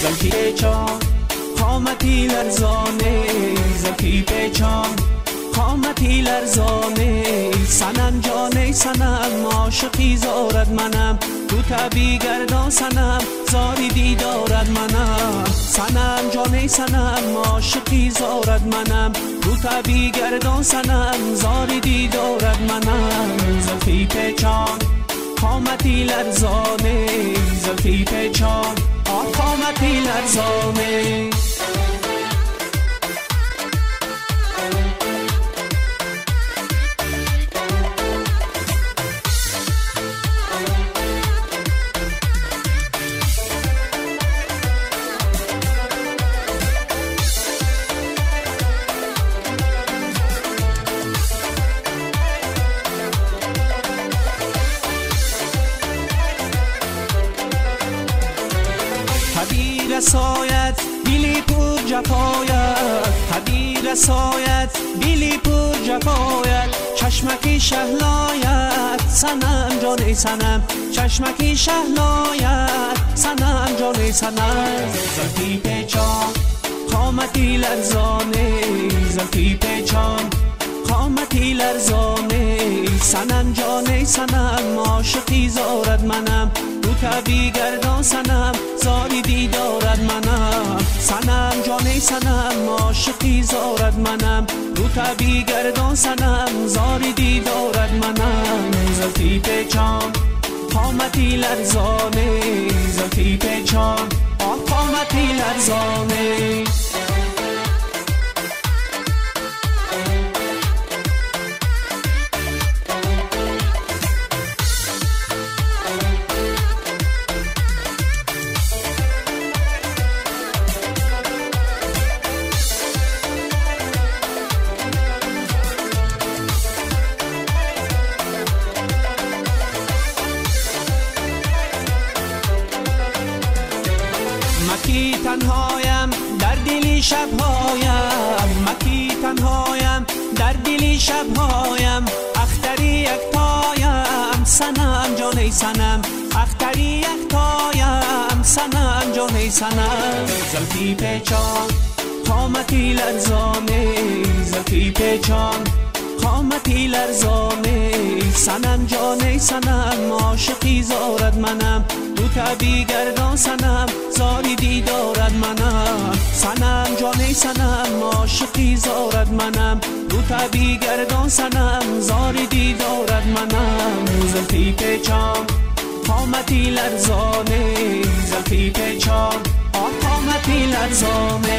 زلفی پیچان قامتی لرزانه، زلفی پیچان قامتی لرزانه. سنم جانه سنم عاشقی زارد منم، تو تبی گردان سنم زاری دیدارد منم. سنم جانه سنم عاشقی زارد منم، تو تبی گردان سنم زاری دیدارد منم. زلفی پیچان قامتی لرزانه، زلفی پیچان قامتی لرزانه. رسایت بیلی پر جفایت، حدی رسایت بیلی پر جفایت. چشمکی شهلایت سنم جان سنم، چشمکی شهلایت سنم جان سنم. زلفی پیچان قامتی لرزانه، زلفی پیچان قامتی لرزانه. سنم جان سنم عاشقی زارد منم، تو تبی گردان سنم زاری دیدارد منم. سنم جان سنم عاشقی زارد منم، تو تبی گردان سنم زاری دیدارد منم. زلفی پیچان قامتی لرزانه، زلفی پیچان قامتی لرزانه. مکی تنهایم در دلی شبهایم، مکی تنهایم در دلی شبهایم. اختری یکتایم سنم جان سنم، اختری یکتایم سنم جان سنم. زلفی پیچان قامتی لرزانه، زلفی پیچان قامتی لرزانه. سنم جان سنم عاشقی زارد منم، تو تبی گردان سنم زاری دیدارد منم. سنم جان سنم عاشقی زارد منم، تو تبی گردان سنم زاری دیدارد منم. زلفی پیچان قامتی لرزانه، زلفی پیچان قامتی لرزانه.